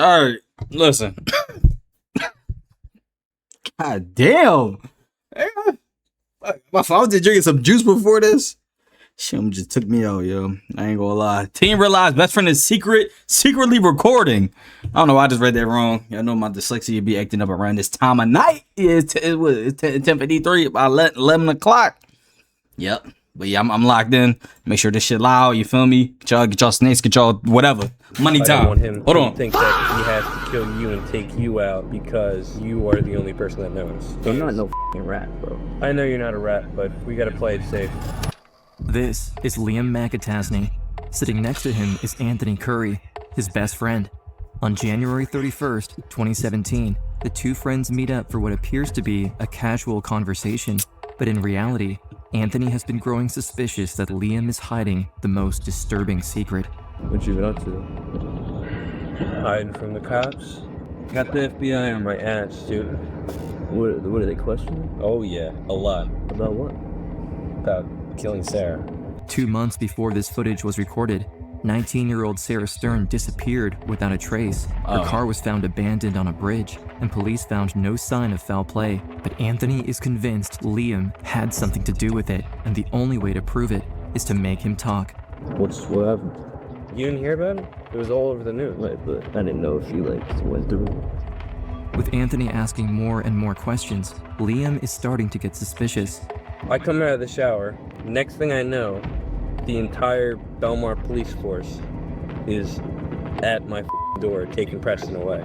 All right, listen. God damn. My father was drinking some juice before this. Shit just took me out, yo. I ain't gonna lie. Teen realized best friend is secretly recording. I don't know why I just read that wrong. I know my dyslexia be acting up around this time of night. It's 10:53, about 11 o'clock. Yep. But yeah, I'm locked in. Make sure this shit loud. You feel me? Get y'all snakes. Get y'all whatever. Money time. I don't want him Hold on. to think that he has to kill you and take you out because you are the only person that knows. I'm not no f***ing rat, bro. I know you're not a rat, but we gotta play it safe. This is Liam McAtasney. Sitting next to him is Anthony Curry, his best friend. On January 31st, 2017, the two friends meet up for what appears to be a casual conversation, but in reality, Anthony has been growing suspicious that Liam is hiding the most disturbing secret. What you been up to? Hiding from the cops. Got the FBI on my ass, dude. What are they questioning? Oh yeah, a lot. About what? About killing Sarah. 2 months before this footage was recorded, 19-year-old Sarah Stern disappeared without a trace. Her car was found abandoned on a bridge, and police found no sign of foul play. But Anthony is convinced Liam had something to do with it, and the only way to prove it is to make him talk. What happened? You didn't hear about it? It was all over the news. Right, but I didn't know if you went through it. With Anthony asking more and more questions, Liam is starting to get suspicious. I come out of the shower. Next thing I know, the entire Belmar police force is at my door taking Preston away.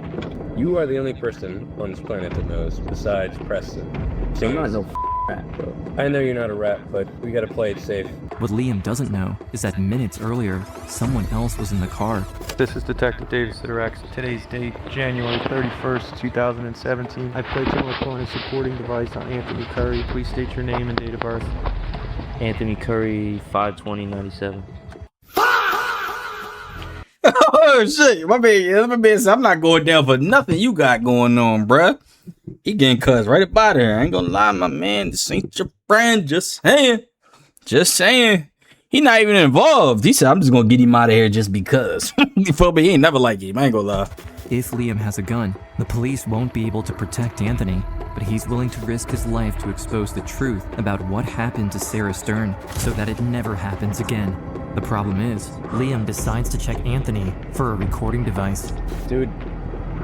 You are the only person on this planet that knows besides Preston. So I'm not no rat, bro. I know you're not a rat, but we gotta play it safe. What Liam doesn't know is that minutes earlier, someone else was in the car. This is Detective David Siderax. Today's date, January 31st, 2017. I placed an electronic supporting device on Anthony Curry. Please state your name and date of birth. Anthony Curry, 5/20/97. Oh shit, my man said, I'm not going down for nothing you got going on, bruh. He getting cussed right up out of here. I ain't gonna lie, my man. This ain't your friend. Just saying. He not even involved. He said, I'm just gonna get him out of here just because. You feel me? He ain't never like him. I ain't gonna lie. If Liam has a gun, the police won't be able to protect Anthony, but he's willing to risk his life to expose the truth about what happened to Sarah Stern so that it never happens again. The problem is, Liam decides to check Anthony for a recording device. Dude,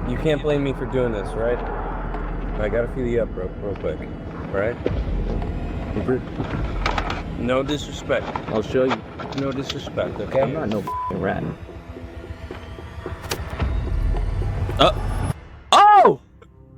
you can't blame me for doing this, right? I gotta feel you up real quick, right? No disrespect. I'll show you. No disrespect, okay? I'm not no f***ing rat. Oh!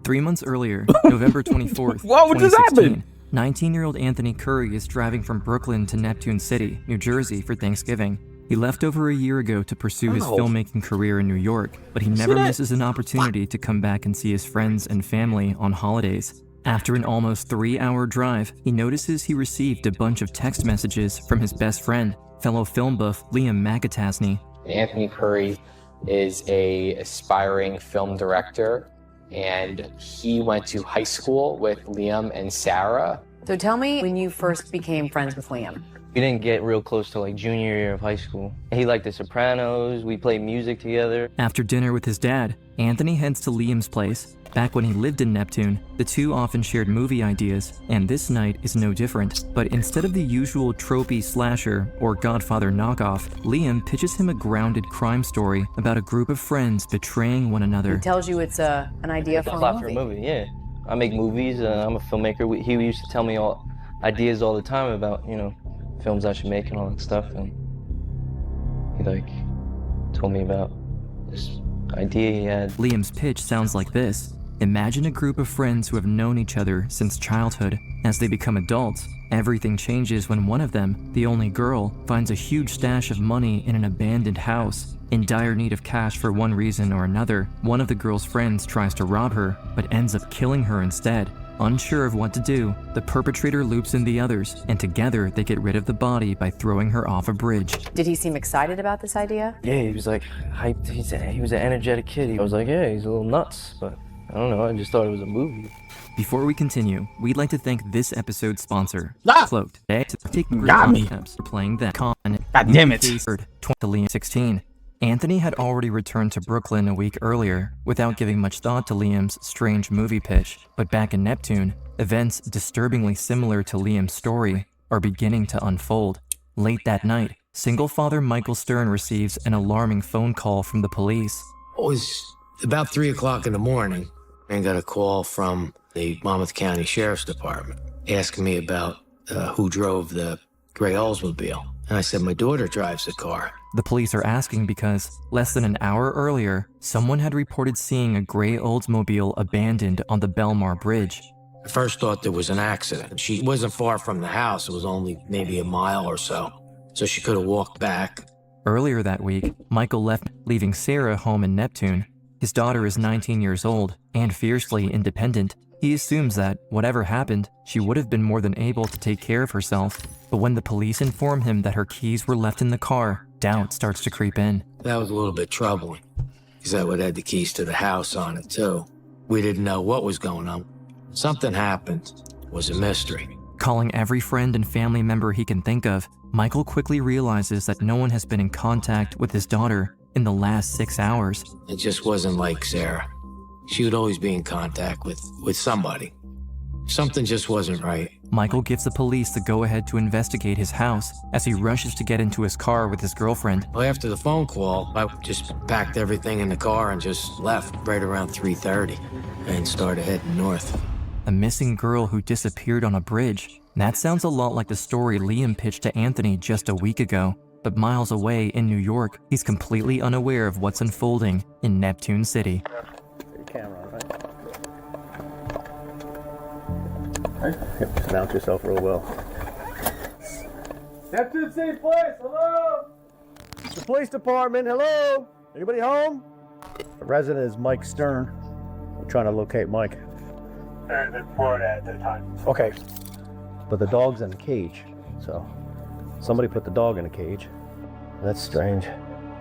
3 months earlier, November 24th, What just 2016, happened? 19-year-old Anthony Curry is driving from Brooklyn to Neptune City, New Jersey for Thanksgiving. He left over a year ago to pursue his filmmaking career in New York, but he never misses an opportunity to come back and see his friends and family on holidays. After an almost 3-hour drive, he notices he received a bunch of text messages from his best friend, fellow film buff Liam McAtasney. Anthony Curry is an aspiring film director, and he went to high school with Liam and Sarah. So tell me when you first became friends with Liam. We didn't get real close till like junior year of high school. He liked The Sopranos, we played music together. After dinner with his dad, Anthony heads to Liam's place. Back when he lived in Neptune, the two often shared movie ideas, and this night is no different. But instead of the usual tropey slasher or Godfather knockoff, Liam pitches him a grounded crime story about a group of friends betraying one another. He tells you it's an idea for a movie. Yeah. I make movies, I'm a filmmaker. He used to tell me ideas all the time about, films I should make and all that stuff, and he told me about this idea he had. Liam's pitch sounds like this. Imagine a group of friends who have known each other since childhood. As they become adults, everything changes when one of them, the only girl, finds a huge stash of money in an abandoned house. In dire need of cash for one reason or another, one of the girl's friends tries to rob her, but ends up killing her instead. Unsure of what to do, the perpetrator loops in the others, and together they get rid of the body by throwing her off a bridge. Did he seem excited about this idea? Yeah, he was like hyped. He was an energetic kid. I was like, yeah, he's a little nuts, but I don't know, I just thought it was a movie. Before we continue, we'd like to thank this episode's sponsor, Float. Got me. For playing that con. God damn it. 2016. Anthony had already returned to Brooklyn a week earlier without giving much thought to Liam's strange movie pitch, but back in Neptune, events disturbingly similar to Liam's story are beginning to unfold. Late that night, single father Michael Stern receives an alarming phone call from the police. It was about 3 o'clock in the morning. I got a call from the Monmouth County Sheriff's Department asking me about who drove the gray Oldsmobile. And I said, my daughter drives the car. The police are asking because, less than an hour earlier, someone had reported seeing a gray Oldsmobile abandoned on the Belmar Bridge. I first thought there was an accident. She wasn't far from the house. It was only maybe a mile or so. So she could have walked back. Earlier that week, Michael left, leaving Sarah home in Neptune. His daughter is 19 years old and fiercely independent. He assumes that, whatever happened, she would have been more than able to take care of herself. But when the police inform him that her keys were left in the car, doubt starts to creep in. That was a little bit troubling, because that would have the keys to the house on it, too. We didn't know what was going on. Something happened. It was a mystery. Calling every friend and family member he can think of, Michael quickly realizes that no one has been in contact with his daughter in the last 6 hours. It just wasn't like Sarah. She would always be in contact with somebody. Something just wasn't right. Michael gives the police the go-ahead to investigate his house as he rushes to get into his car with his girlfriend. Well, after the phone call, I just packed everything in the car and just left right around 3:30 and started heading north. A missing girl who disappeared on a bridge. That sounds a lot like the story Liam pitched to Anthony just a week ago. But miles away in New York, he's completely unaware of what's unfolding in Neptune City. Camera on, right? Just mount yourself real well. Neptune City Police, hello? The police department, hello? Anybody home? The resident is Mike Stern. We're trying to locate Mike. Stern's in Florida at the time. Okay. But the dog's in a cage, so somebody put the dog in a cage. That's strange.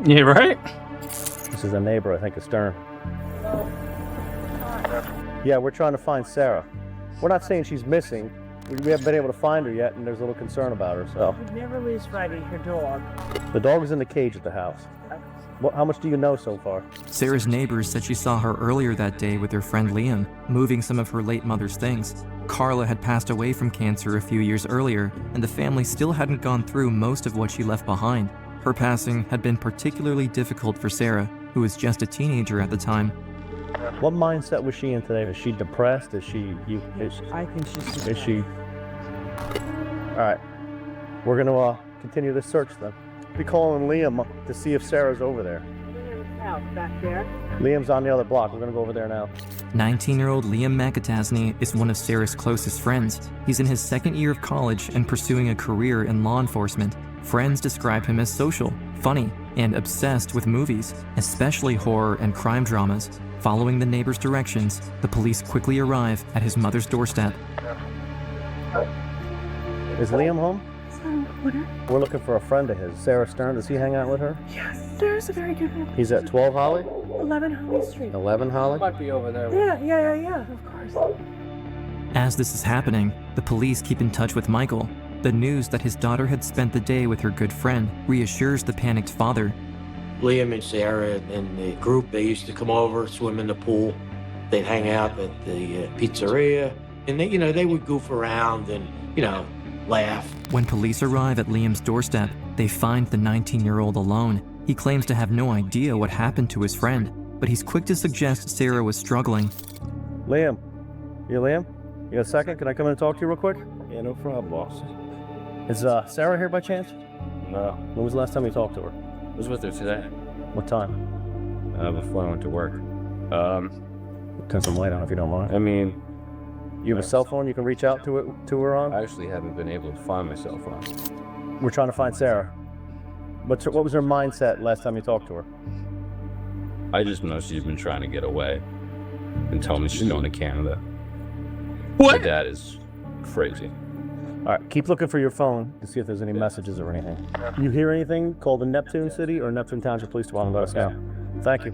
Yeah, right? This is a neighbor, I think, of Stern. Yeah, we're trying to find Sarah. We're not saying she's missing. We haven't been able to find her yet, and there's a little concern about her, so. You'd never lose Friday, her dog. The dog is in the cage at the house. How much do you know so far? Sarah's neighbors said she saw her earlier that day with her friend Liam, moving some of her late mother's things. Carla had passed away from cancer a few years earlier, and the family still hadn't gone through most of what she left behind. Her passing had been particularly difficult for Sarah, who was just a teenager at the time. What mindset was she in today? Is she depressed? I think she's depressed. Is she? All right. We're going to continue this search then. Be calling Liam to see if Sarah's over there. Back there. Liam's on the other block. We're going to go over there now. 19-year-old Liam McAtasney is one of Sarah's closest friends. He's in his second year of college and pursuing a career in law enforcement. Friends describe him as social, funny, and obsessed with movies, especially horror and crime dramas. Following the neighbor's directions, the police quickly arrive at his mother's doorstep. Is Liam home? We're looking for a friend of his, Sarah Stern. Does he hang out with her? Yes, there's a very good one. He's at 12 Holly? 11 Holly Street. 11 Holly? Might be over there. Yeah, of course. As this is happening, the police keep in touch with Michael. The news that his daughter had spent the day with her good friend reassures the panicked father. Liam and Sarah and the group, they used to come over, swim in the pool. They'd hang out at the pizzeria, and they would goof around and, laugh. When police arrive at Liam's doorstep, they find the 19-year-old alone. He claims to have no idea what happened to his friend, but he's quick to suggest Sarah was struggling. Liam? Liam? You got a second? Can I come in and talk to you real quick? Yeah, no problem, boss. Is Sarah here by chance? No. When was the last time you talked to her? I was with her today. What time? Before I went to work. Turn some light on if you don't mind. I mean... You have a cell phone you can reach out to her on? I actually haven't been able to find my cell phone. We're trying to find Sarah. What was her mindset last time you talked to her? I just know she's been trying to get away and told me she's going to Canada. What? My dad is crazy. All right, keep looking for your phone to see if there's any messages or anything. You hear anything, call the Neptune City or Neptune Township Police Department. Let us know. Thank you.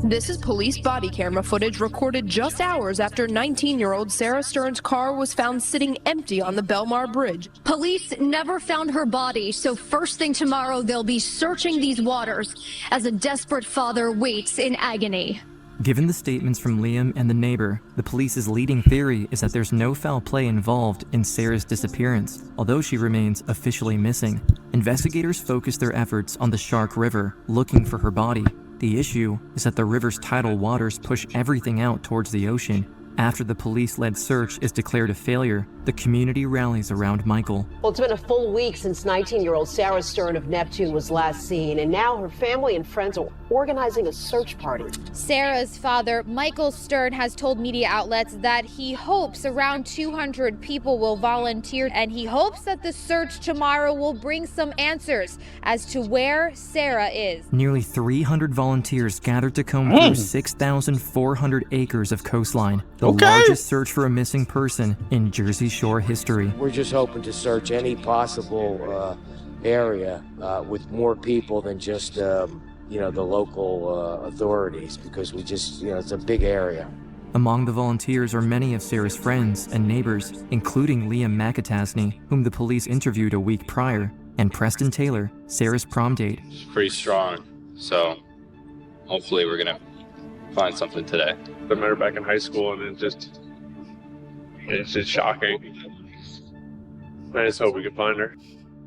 This is police body camera footage recorded just hours after 19-year-old Sarah Stern's car was found sitting empty on the Belmar Bridge. Police never found her body, so first thing tomorrow they'll be searching these waters as a desperate father waits in agony. Given the statements from Liam and the neighbor, the police's leading theory is that there's no foul play involved in Sarah's disappearance, although she remains officially missing. Investigators focus their efforts on the Shark River, looking for her body. The issue is that the river's tidal waters push everything out towards the ocean. After the police-led search is declared a failure, the community rallies around Michael. Well, it's been a full week since 19-year-old Sarah Stern of Neptune was last seen, and now her family and friends are organizing a search party. Sarah's father, Michael Stern, has told media outlets that he hopes around 200 people will volunteer, and he hopes that the search tomorrow will bring some answers as to where Sarah is. Nearly 300 volunteers gathered to comb through 6,400 acres of coastline, the largest search for a missing person in Jersey Shore history. We're just hoping to search any possible area with more people than just, the local authorities, because we just, it's a big area. Among the volunteers are many of Sarah's friends and neighbors, including Liam McAtasney, whom the police interviewed a week prior, and Preston Taylor, Sarah's prom date. It's pretty strong, so hopefully we're gonna find something today. I met her back in high school, and it's just shocking. I just hope we can find her.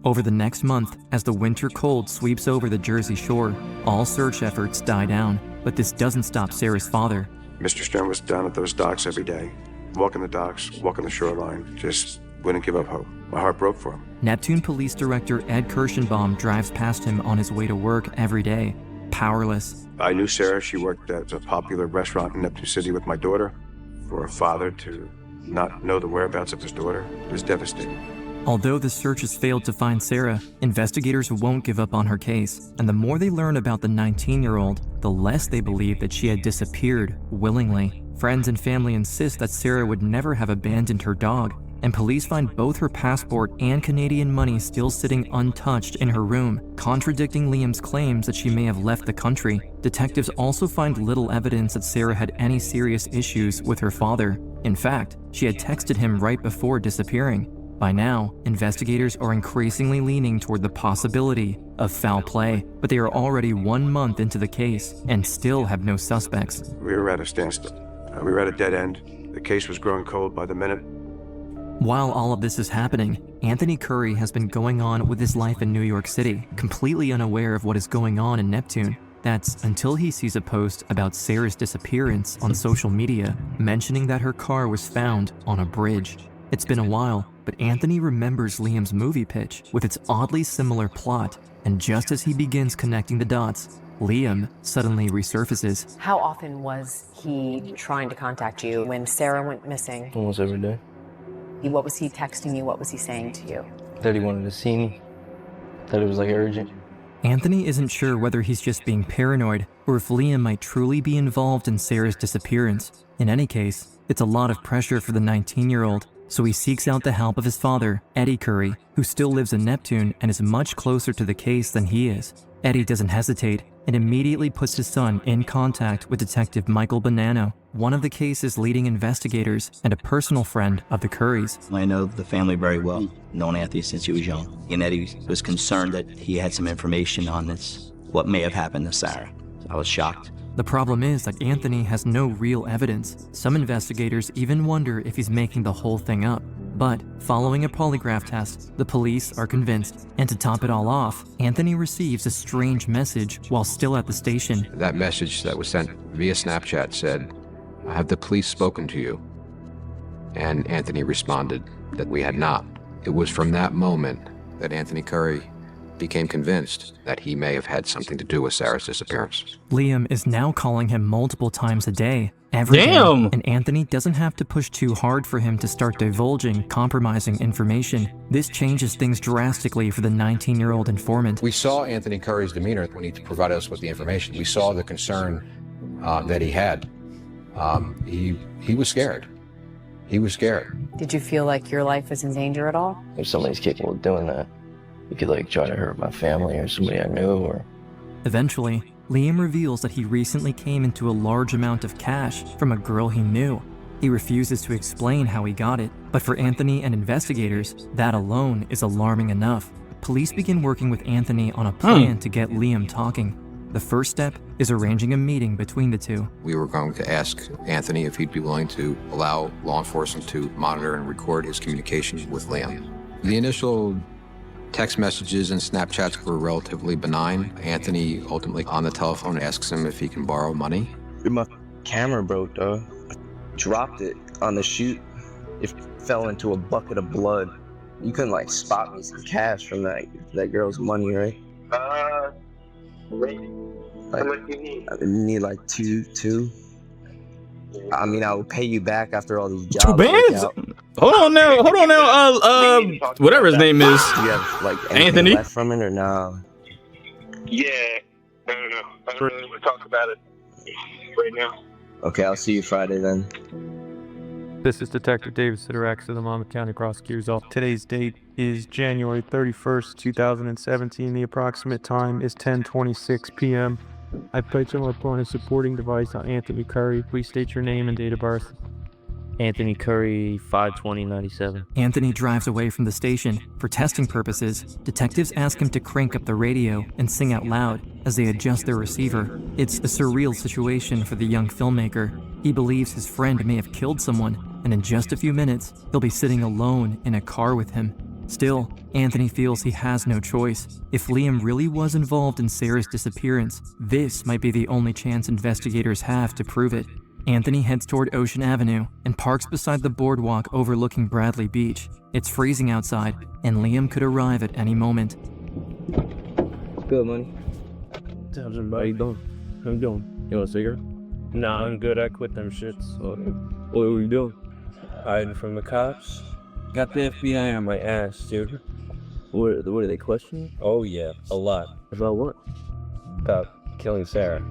Over the next month, as the winter cold sweeps over the Jersey Shore, all search efforts die down. But this doesn't stop Sarah's father. Mr. Stern was down at those docks every day, walking the docks, walking the shoreline, just wouldn't give up hope. My heart broke for him. Neptune Police Director Ed Kirschenbaum drives past him on his way to work every day, powerless. I knew Sarah. She worked at a popular restaurant in Neptune City with my daughter. For a father to not know the whereabouts of his daughter was devastating. Although the search has failed to find Sarah, investigators won't give up on her case, and the more they learn about the 19-year-old, the less they believe that she had disappeared willingly. Friends and family insist that Sarah would never have abandoned her dog, and police find both her passport and Canadian money still sitting untouched in her room, contradicting Liam's claims that she may have left the country. Detectives also find little evidence that Sarah had any serious issues with her father. In fact, she had texted him right before disappearing. By now, investigators are increasingly leaning toward the possibility of foul play, but they are already 1 month into the case and still have no suspects. We were at a standstill. We were at a dead end. The case was growing cold by the minute. While all of this is happening, Anthony Curry has been going on with his life in New York City, completely unaware of what is going on in Neptune. That's until he sees a post about Sarah's disappearance on social media, mentioning that her car was found on a bridge. It's been a while, but Anthony remembers Liam's movie pitch with its oddly similar plot, and just as he begins connecting the dots, Liam suddenly resurfaces. How often was he trying to contact you when Sarah went missing? Almost every day. What was he texting you? What was he saying to you? That he wanted to see me. That it was like urgent. Anthony isn't sure whether he's just being paranoid or if Liam might truly be involved in Sarah's disappearance. In any case, it's a lot of pressure for the 19-year-old, so he seeks out the help of his father, Eddie Curry, who still lives in Neptune and is much closer to the case than he is. Eddie doesn't hesitate and immediately puts his son in contact with Detective Michael Bonanno, one of the case's leading investigators and a personal friend of the Currys. I know the family very well, known Anthony since he was young, and Eddie was concerned that he had some information on this, what may have happened to Sarah. I was shocked. The problem is that Anthony has no real evidence. Some investigators even wonder if he's making the whole thing up. But following a polygraph test, the police are convinced. And to top it all off, Anthony receives a strange message while still at the station. That message that was sent via Snapchat said, "Have the police spoken to you?" And Anthony responded that we had not. It was from that moment that Anthony Curry became convinced that he may have had something to do with Sarah's disappearance. Liam is now calling him multiple times a day, every day, and Anthony doesn't have to push too hard for him to start divulging compromising information. This changes things drastically for the 19-year-old informant. We saw Anthony Curry's demeanor when he provided us with the information. We saw the concern that he had. He was scared. He was scared. Did you feel like your life was in danger at all? If somebody's capable of doing that, you could like try to hurt my family or somebody I knew or... Eventually, Liam reveals that he recently came into a large amount of cash from a girl he knew. He refuses to explain how he got it, but for Anthony and investigators, that alone is alarming enough. Police begin working with Anthony on a plan to get Liam talking. The first step is arranging a meeting between the two. We were going to ask Anthony if he'd be willing to allow law enforcement to monitor and record his communication with Liam. The initial text messages and Snapchats were relatively benign. Anthony ultimately on the telephone asks him if he can borrow money. My camera broke, dog. Dropped it on the shoot. It fell into a bucket of blood. You couldn't like spot me some cash from that girl's money, right? Like, how much do you need? I need like two. I mean, I will pay you back after all these jobs. 2 bands? Hold on now. Whatever his name is. Do you have like anything Anthony left from it or no? Yeah, I don't know. I don't really want to talk about it right now. Okay, I'll see you Friday then. This is Detective David Siderax of the Monmouth County Prosecutor's Office. Today's date is January 31st, 2017. The approximate time is 10:26 p.m. I placed him upon a supporting device on Anthony Curry. Please state your name and date of birth. Anthony Curry, 5/20/97. Anthony drives away from the station. For testing purposes, detectives ask him to crank up the radio and sing out loud as they adjust their receiver. It's a surreal situation for the young filmmaker. He believes his friend may have killed someone, and in just a few minutes, he'll be sitting alone in a car with him. Still, Anthony feels he has no choice. If Liam really was involved in Sarah's disappearance, this might be the only chance investigators have to prove it. Anthony heads toward Ocean Avenue and parks beside the boardwalk overlooking Bradley Beach. It's freezing outside, and Liam could arrive at any moment. Good, money. How you doing? How you doing? You want a cigarette? Nah, I'm good. I quit them shits. What were you doing? Hiding from the cops. Got the FBI on my ass, dude. What are they questioning? Oh yeah, a lot. About what? About killing Sarah.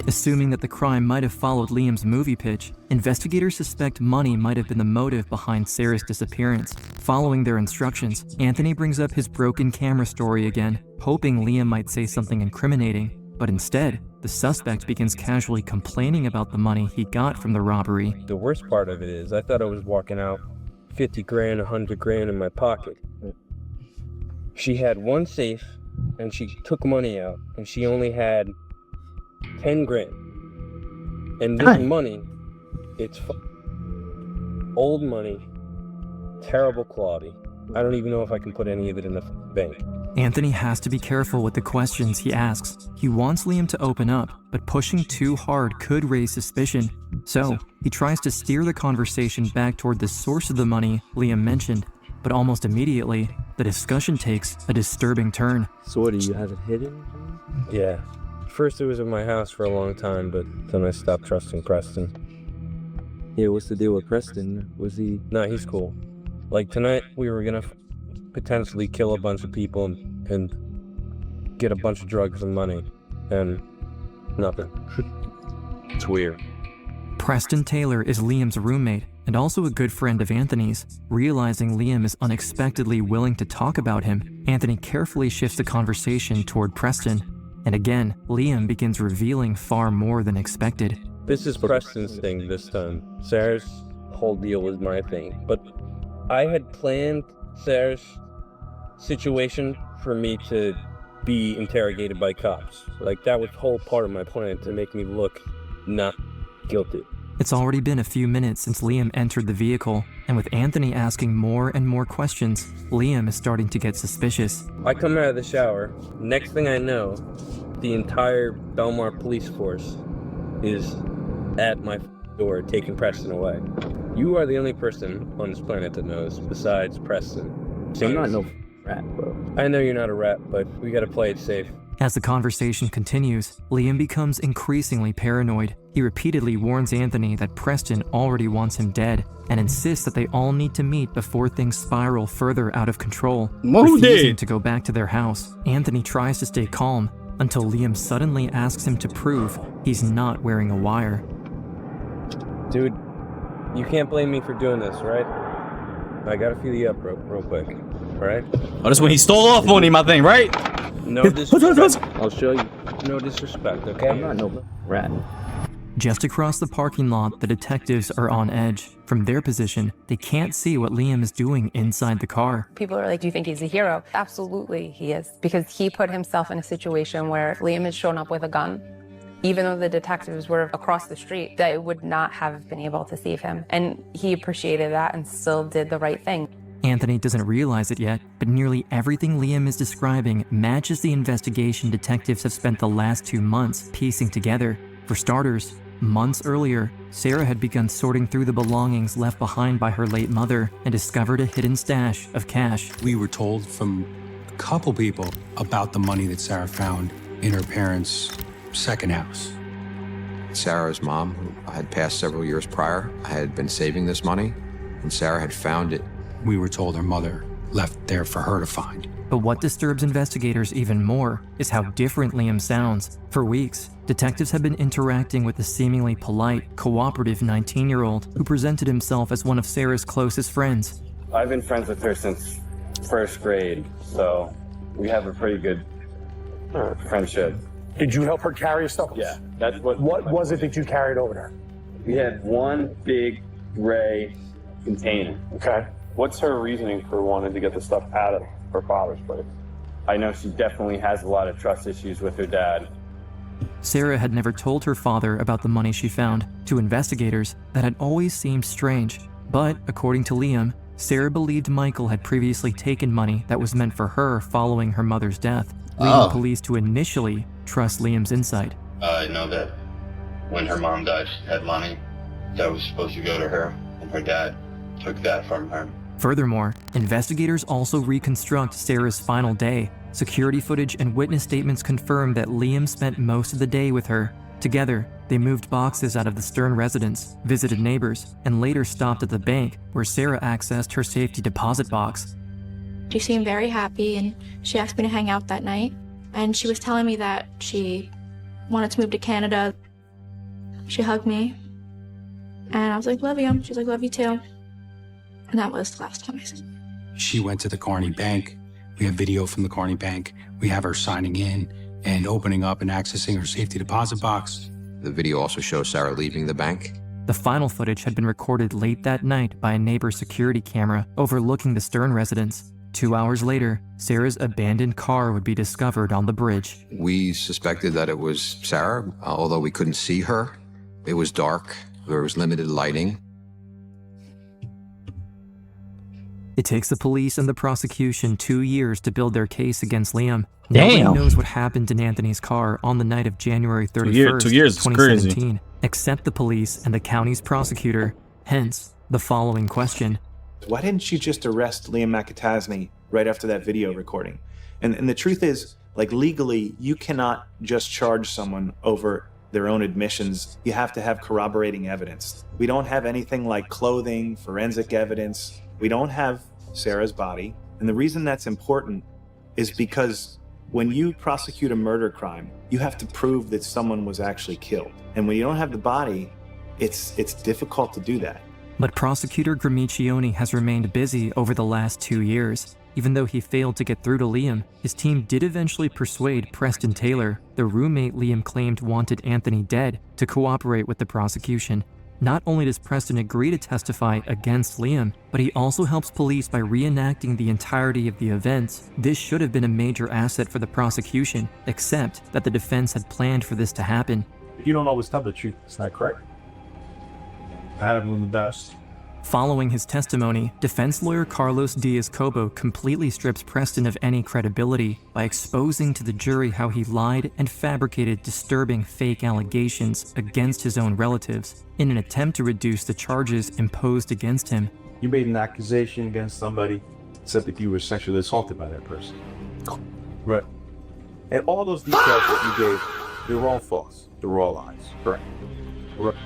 Assuming that the crime might have followed Liam's movie pitch, investigators suspect money might have been the motive behind Sarah's disappearance. Following their instructions, Anthony brings up his broken camera story again, hoping Liam might say something incriminating. But instead, the suspect begins casually complaining about the money he got from the robbery. The worst part of it is, I thought I was walking out 50 grand, 100 grand in my pocket. She had one safe, and she took money out, and she only had 10 grand. And this money, it's old money, terrible quality. I don't even know if I can put any of it in the bank. Anthony has to be careful with the questions he asks. He wants Liam to open up, but pushing too hard could raise suspicion. So, he tries to steer the conversation back toward the source of the money Liam mentioned, but almost immediately, the discussion takes a disturbing turn. So what, do you have it hidden? Yeah. First it was in my house for a long time, but then I stopped trusting Preston. Yeah, what's the deal with Preston? Was he... No, he's cool. Like tonight, we were gonna potentially kill a bunch of people and get a bunch of drugs and money, and nothing. It's weird. Preston Taylor is Liam's roommate and also a good friend of Anthony's. Realizing Liam is unexpectedly willing to talk about him, Anthony carefully shifts the conversation toward Preston. And again, Liam begins revealing far more than expected. This is Preston's thing this time. Sarah's whole deal was my thing, but I had planned Sarah's situation for me to be interrogated by cops. Like, that was whole part of my plan, to make me look not guilty. It's already been a few minutes since Liam entered the vehicle, and with Anthony asking more and more questions, Liam is starting to get suspicious. I come out of the shower, next thing I know, the entire Belmar police force is at my door taking Preston away. You are the only person on this planet that knows, besides Preston. I'm not no rat, bro. I know you're not a rat, but we gotta play it safe. As the conversation continues, Liam becomes increasingly paranoid. He repeatedly warns Anthony that Preston already wants him dead and insists that they all need to meet before things spiral further out of control. Refusing to go back to their house, Anthony tries to stay calm until Liam suddenly asks him to prove he's not wearing a wire. Dude, you can't blame me for doing this, right? I gotta feel you up real quick, alright? Oh, that's when he stole off on him, I think, right? No disrespect. I'll show you. No disrespect, okay? I'm not no rat. Just across the parking lot, the detectives are on edge. From their position, they can't see what Liam is doing inside the car. People are like, do you think he's a hero? Absolutely, he is. Because he put himself in a situation where Liam had shown up with a gun. Even though the detectives were across the street, they would not have been able to save him. And he appreciated that and still did the right thing. Anthony doesn't realize it yet, but nearly everything Liam is describing matches the investigation detectives have spent the last 2 months piecing together. For starters, months earlier, Sarah had begun sorting through the belongings left behind by her late mother and discovered a hidden stash of cash. We were told from a couple people about the money that Sarah found in her parents' second house. Sarah's mom, who had passed several years prior, had been saving this money, and Sarah had found it. We were told her mother left there for her to find. But what disturbs investigators even more is how different Liam sounds. For weeks, detectives have been interacting with the seemingly polite, cooperative 19-year-old who presented himself as one of Sarah's closest friends. I've been friends with her since first grade, so we have a pretty good friendship. Did you help her carry stuff? Yeah, that's what. What was it that you carried over there? We had one big gray container. Okay. What's her reasoning for wanting to get the stuff out of her father's place? I know she definitely has a lot of trust issues with her dad. Sarah had never told her father about the money she found. To investigators, that had always seemed strange. But, according to Liam, Sarah believed Michael had previously taken money that was meant for her following her mother's death, leading police to initially trust Liam's insight. I know that when her mom died, she had money that was supposed to go to her, and her dad took that from her. Furthermore, investigators also reconstruct Sarah's final day. Security footage and witness statements confirm that Liam spent most of the day with her. Together, they moved boxes out of the Stern residence, visited neighbors, and later stopped at the bank where Sarah accessed her safety deposit box. She seemed very happy, and she asked me to hang out that night. And she was telling me that she wanted to move to Canada. She hugged me, and I was like, love you. She's like, love you too. And that was the last time I saw her. She went to the Carney Bank. We have video from the Carney Bank. We have her signing in and opening up and accessing her safety deposit box. The video also shows Sarah leaving the bank. The final footage had been recorded late that night by a neighbor's security camera overlooking the Stern residence. 2 hours later, Sarah's abandoned car would be discovered on the bridge. We suspected that it was Sarah, although we couldn't see her. It was dark. There was limited lighting. It takes the police and the prosecution 2 years to build their case against Liam. Damn. Nobody knows what happened in Anthony's car on the night of January 31st, 2 years, 2017, except the police and the county's prosecutor. Hence, the following question. Why didn't you just arrest Liam McAtasney right after that video recording? And the truth is, like, legally, you cannot just charge someone over their own admissions. You have to have corroborating evidence. We don't have anything like clothing, forensic evidence. We don't have Sarah's body. And the reason that's important is because when you prosecute a murder crime, you have to prove that someone was actually killed. And when you don't have the body, it's difficult to do that. But prosecutor Gramiccioni has remained busy over the last 2 years. Even though he failed to get through to Liam, his team did eventually persuade Preston Taylor, the roommate Liam claimed wanted Anthony dead, to cooperate with the prosecution. Not only does Preston agree to testify against Liam, but he also helps police by reenacting the entirety of the events. This should have been a major asset for the prosecution, except that the defense had planned for this to happen. You don't always tell the truth. It's not correct. I had him in the best. Following his testimony, defense lawyer Carlos Diaz-Cobo completely strips Preston of any credibility by exposing to the jury how he lied and fabricated disturbing fake allegations against his own relatives in an attempt to reduce the charges imposed against him. You made an accusation against somebody, except that you were sexually assaulted by that person. Right. And all those details that you gave, they were all false. They were all lies. Correct. Correct.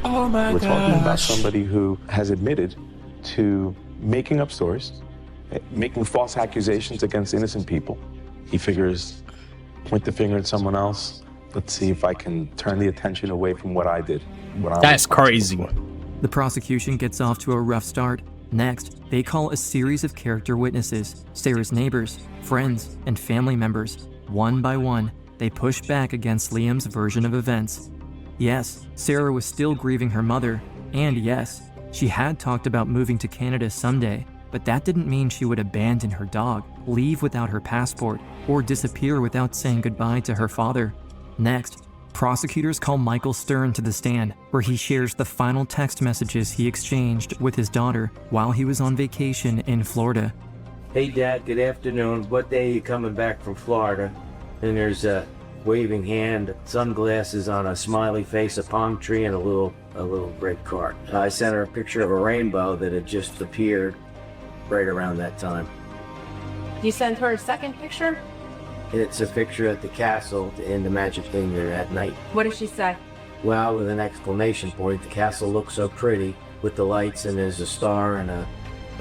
Oh my We're talking about gosh. somebody who has admitted to making up stories, making false accusations against innocent people. He figures, point the finger at someone else. Let's see if I can turn the attention away from what I did. That's crazy. The prosecution gets off to a rough start. Next, they call a series of character witnesses, Sarah's neighbors, friends, and family members. One by one, they push back against Liam's version of events. Yes, Sarah was still grieving her mother, and yes, she had talked about moving to Canada someday, but that didn't mean she would abandon her dog, leave without her passport, or disappear without saying goodbye to her father. Next, prosecutors call Michael Stern to the stand, where he shares the final text messages he exchanged with his daughter while he was on vacation in Florida. Hey Dad, good afternoon. What day are you coming back from Florida? And there's a waving hand, sunglasses on a smiley face, a palm tree, and a little red card. I sent her a picture of a rainbow that had just appeared right around that time. You sent her a second picture? It's a picture at the castle in the Magic Finger at night. What did she say? Well, with an exclamation point, the castle looks so pretty with the lights, and there's a star and a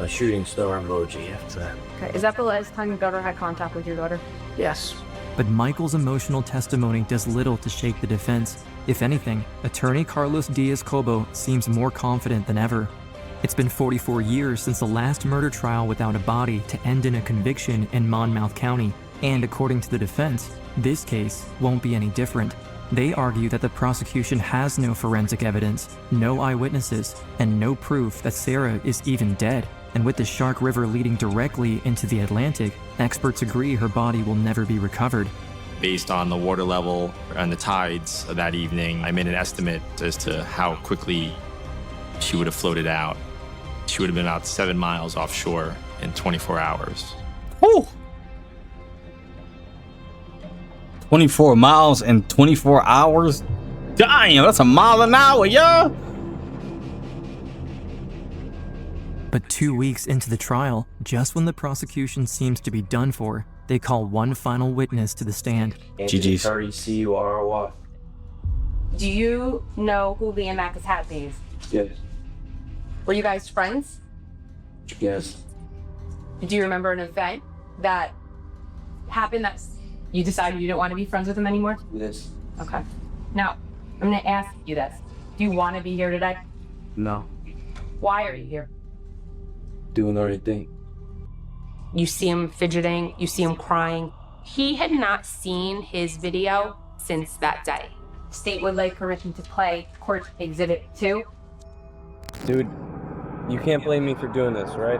shooting star emoji after that. Okay, is that the last time your daughter had contact with your daughter? Yes. But Michael's emotional testimony does little to shake the defense. If anything, attorney Carlos Diaz-Cobo seems more confident than ever. It's been 44 years since the last murder trial without a body to end in a conviction in Monmouth County, and according to the defense, this case won't be any different. They argue that the prosecution has no forensic evidence, no eyewitnesses, and no proof that Sarah is even dead. And with the Shark River leading directly into the Atlantic, experts agree her body will never be recovered. Based on the water level and the tides of that evening, I made an estimate as to how quickly she would have floated out. She would have been about 7 miles offshore in 24 hours. Whew. 24 miles in 24 hours? Damn, that's a mile an hour, yeah. But 2 weeks into the trial, just when the prosecution seems to be done for, they call one final witness to the stand. GG's. C-U-R-R-Y. Do you know who Liam Makatadze is? Yes. Were you guys friends? Yes. Do you remember an event that happened that you decided you didn't want to be friends with him anymore? Yes. Okay. Now, I'm going to ask you this. Do you want to be here today? No. Why are you here? Doing the right thing. You see him fidgeting, you see him crying. He had not seen his video since that day. State would like permission to play Court Exhibit 2. Dude, you can't blame me for doing this, right?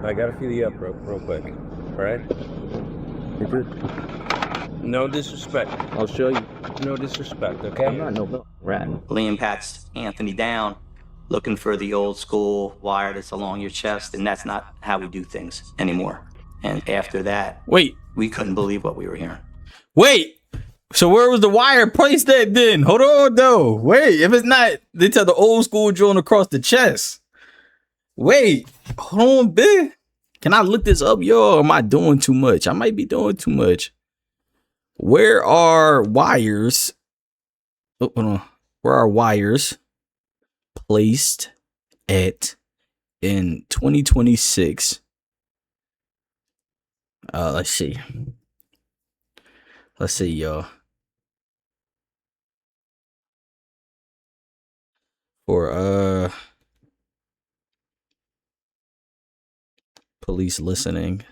I gotta feel you up real quick, alright? No disrespect. I'll show you. No disrespect, okay? I'm not no rat. Liam pats Anthony down, looking for the old school wire that's along your chest, and that's not how we do things anymore. And after that, wait, we couldn't believe what we were hearing. Wait, so where was the wire placed at then? Hold on though. Wait, if it's not, they tell the old school joint across the chest. Wait, hold on, bitch. Can I look this up, yo? Or am I doing too much? I might be doing too much. Where are wires? Oh, hold on. Where are wires placed at in 2026? Let's see. Let's see, y'all. For police listening.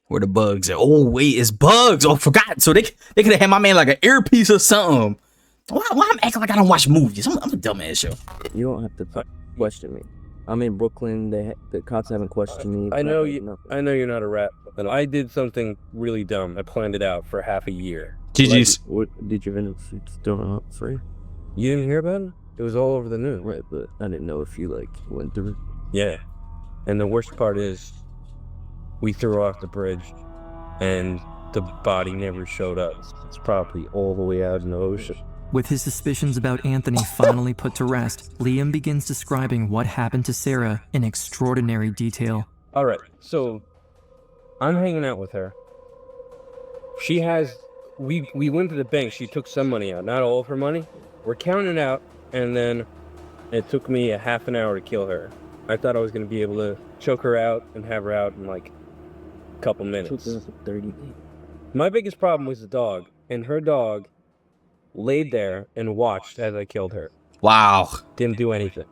Where the bugs at? Oh wait, it's bugs. Oh, forgot. So they could have had my man like an earpiece or something. Why I'm acting like I don't watch movies? I'm a dumbass, yo. You don't have to question me. I'm in Brooklyn. The cops haven't questioned me. I know you. I know you're not a rat. But I did something really dumb. I planned it out for half a year. GG's. What did you end up still up free? You didn't hear about it? It was all over the news. Right, but I didn't know if you went through it. Yeah, and the worst part is, we threw off the bridge, and the body never showed up. It's probably all the way out in the ocean. With his suspicions about Anthony finally put to rest, Liam begins describing what happened to Sarah in extraordinary detail. All right, so I'm hanging out with her. She has, we went to the bank. She took some money out, not all of her money. We're counting it out, and then it took me a half an hour to kill her. I thought I was going to be able to choke her out and have her out in like a couple minutes. 30 minutes. My biggest problem was the dog, and her dog laid there and watched as I killed her. Wow. Didn't do anything.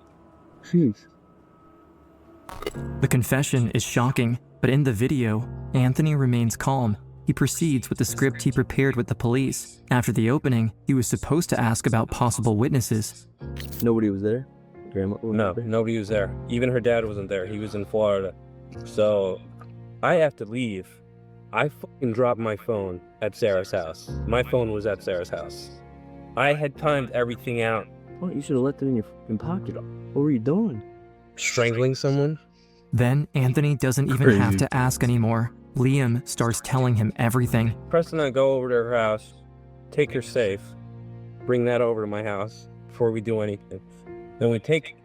The confession is shocking, But in the video, Anthony remains calm. He proceeds with the script he prepared with the police. After the opening, he was supposed to ask about possible witnesses. Nobody was there? Grandma? No, nobody was there. Even her dad wasn't there. He was in Florida. So I have to leave. I fucking dropped my phone at Sarah's house. My phone was at Sarah's house. I had timed everything out. Oh, you should have left it in your fucking pocket. What were you doing? Strangling someone? Then Anthony doesn't even have to ask anymore. Liam starts telling him everything. Preston and I go over to her house, take her safe, bring that over to my house before we do anything. Then we take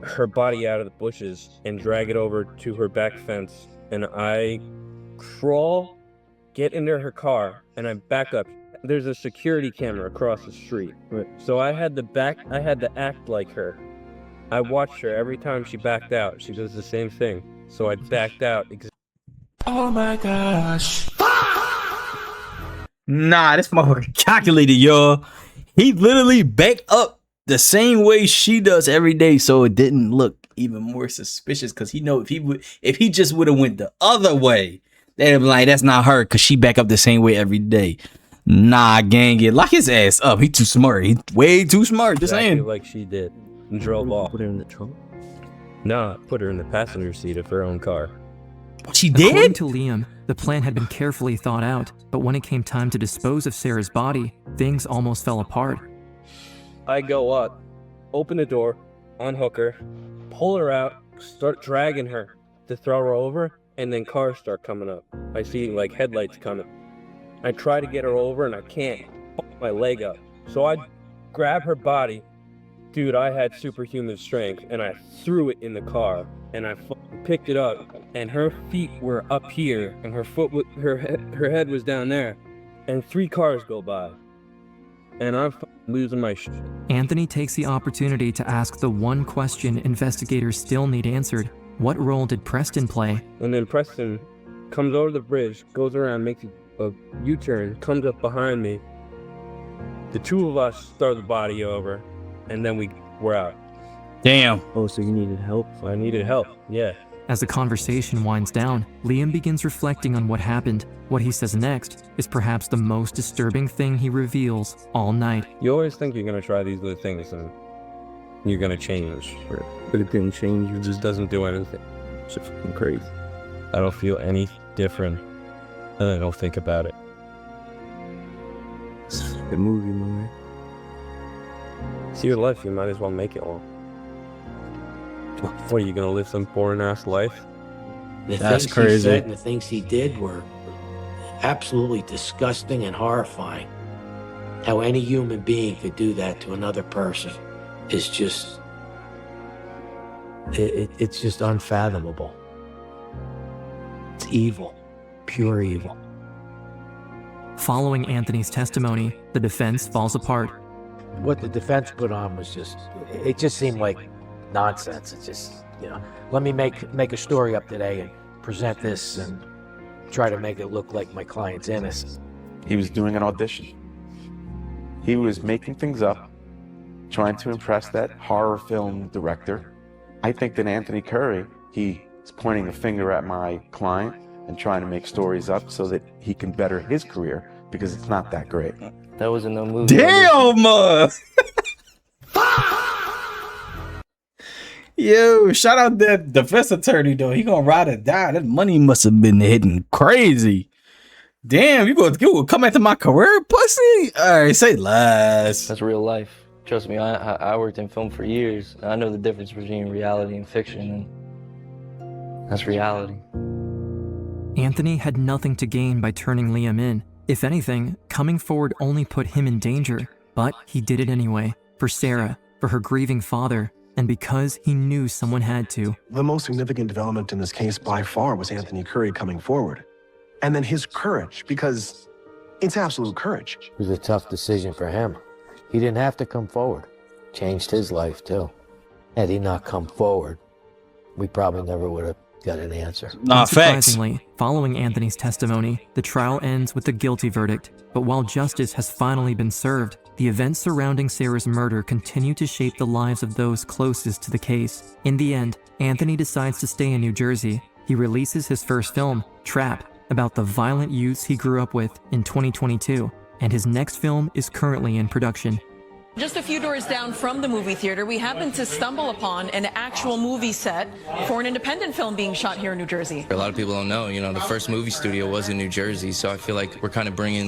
her body out of the bushes and drag it over to her back fence. And I crawl, get into her car, and I back up. There's a security camera across the street. So I had to act like her. I watched her every time she backed out. She does the same thing. So I backed out. Oh my gosh. Nah, this motherfucker calculated, y'all. He literally backed up the same way she does every day, so it didn't look even more suspicious. Cause he know if he just would have went the other way, they'd be like, that's not her, cause she back up the same way every day. Nah, gang, lock his ass up. He too smart. He way too smart. Just Exactly saying. like she did. And drove off. Put her in the trunk? Nah, put her in the passenger seat of her own car. She According to Liam, the plan had been carefully thought out, but when it came time to dispose of Sarah's body, things almost fell apart. I go up, open the door, unhook her, pull her out, start dragging her to throw her over, and then cars start coming up. I see like headlights coming. I try to get her over and I can't. Put my leg up. So I grab her body. Dude, I had superhuman strength and I threw it in the car and I picked it up and her feet were up here and her head was down there and 3 cars go by and I'm losing my shit. Anthony takes the opportunity to ask the one question investigators still need answered. What role did Preston play? And then Preston comes over the bridge, goes around, makes a U-turn, comes up behind me. The 2 of us throw the body over, and then we're out. Damn. Oh, so you needed help? I needed help, yeah. As the conversation winds down, Liam begins reflecting on what happened. What he says next is perhaps the most disturbing thing he reveals all night. You always think you're gonna try these little things and you're gonna change, but it didn't change. It just doesn't do anything. It's just fucking crazy. I don't feel any different, and I don't think about it. It's a good movie, man. It's your life. You might as well make it one. What, are you gonna live some boring ass life? The That's things crazy. he said and the things he did were absolutely disgusting and horrifying. How any human being could do that to another person is just... It's just unfathomable. It's evil. Pure evil. Following Anthony's testimony, the defense falls apart. What the defense put on was just... It just seemed like nonsense. It's just, let me make a story up today and present this and try to make it look like my client's innocent. He was doing an audition. He was making things up, trying to impress that horror film director. I think that Anthony Curry, he is pointing a finger at my client and trying to make stories up so that he can better his career because it's not that great. That wasn't no movie. Damn! Yo, shout out that defense attorney though. He gonna ride or die. That money must have been hitting crazy. Damn, you gonna come after my career, pussy? All right, say less. That's real life. Trust me, I worked in film for years. I know the difference between reality and fiction, and that's reality. Anthony had nothing to gain by turning Liam in. If anything, coming forward only put him in danger. But he did it anyway, for Sarah, for her grieving father, and because he knew someone had to. The most significant development in this case by far was Anthony Curry coming forward. And then his courage, because it's absolute courage. It was a tough decision for him. He didn't have to come forward. Changed his life, too. Had he not come forward, we probably never would have got an answer. Unsurprisingly, following Anthony's testimony, the trial ends with a guilty verdict. But while justice has finally been served, the events surrounding Sarah's murder continue to shape the lives of those closest to the case. In the end, Anthony decides to stay in New Jersey. he releases his first film, Trap, about the violent youths he grew up with in 2022, and his next film is currently in production. Just a few doors down from the movie theater, we happened to stumble upon an actual movie set for an independent film being shot here in New Jersey. A lot of people don't know, the first movie studio was in New Jersey, so I feel like we're kind of bringing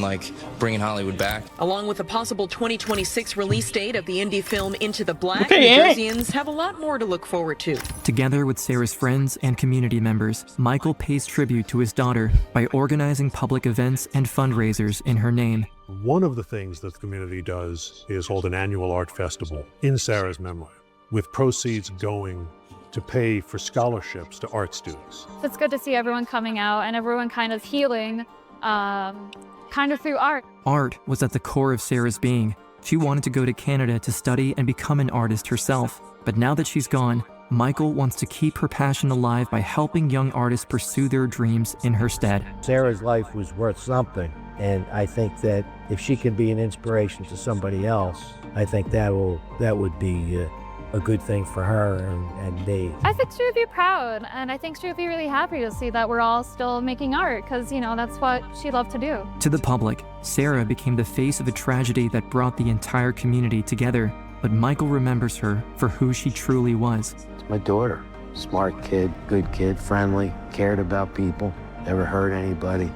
Hollywood back. Along with a possible 2026 release date of the indie film Into the Black, Okay, New Eric. Jerseyans have a lot more to look forward to. Together with Sarah's friends and community members, Michael pays tribute to his daughter by organizing public events and fundraisers in her name. One of the things that the community does is hold an annual art festival in Sarah's memory, with proceeds going to pay for scholarships to art students. It's good to see everyone coming out and everyone kind of healing, kind of through art. Art was at the core of Sarah's being. She wanted to go to Canada to study and become an artist herself. But now that she's gone, Michael wants to keep her passion alive by helping young artists pursue their dreams in her stead. Sarah's life was worth something, and I think that if she can be an inspiration to somebody else, I think that would be a good thing for her and me. I think she would be proud, and I think she would be really happy to see that we're all still making art, because, that's what she loved to do. To the public, Sarah became the face of a tragedy that brought the entire community together. But Michael remembers her for who she truly was. My daughter, smart kid, good kid, friendly, cared about people, never hurt anybody.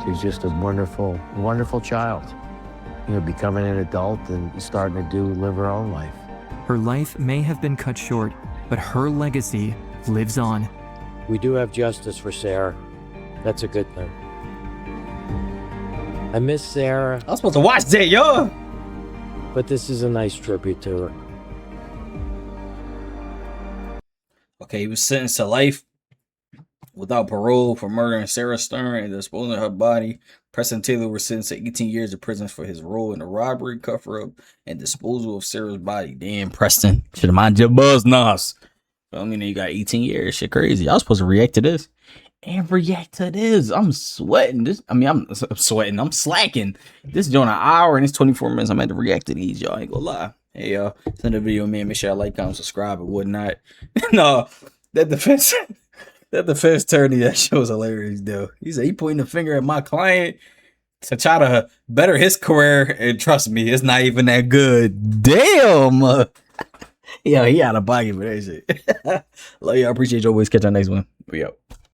She was just a wonderful, wonderful child. Becoming an adult and starting to live her own life. Her life may have been cut short, but her legacy lives on. We do have justice for Sarah. That's a good thing. I miss Sarah. I was supposed to watch that, yo. But this is a nice tribute to her. Okay, he was sentenced to life without parole for murdering Sarah Stern and disposing of her body. Preston Taylor was sentenced to 18 years of prison for his role in the robbery, cover-up, and disposal of Sarah's body. Damn, Preston. Should have minded your buzz, Nas. You got 18 years. Shit crazy. I was supposed to react to this. And react to this. I'm sweating. I'm sweating. I'm slacking. This is doing an hour and it's 24 minutes. I'm had to react to these, y'all. I ain't gonna lie. Hey, y'all. Send the video, man. Make sure y'all like, comment, subscribe, and whatnot. No, that defense attorney, that show was hilarious, though. He said he pointing the finger at my client to try to better his career. And trust me, it's not even that good. Damn. Yo, he out of pocket for that shit. Love y'all. Appreciate you. Always catch y'all next one. We out.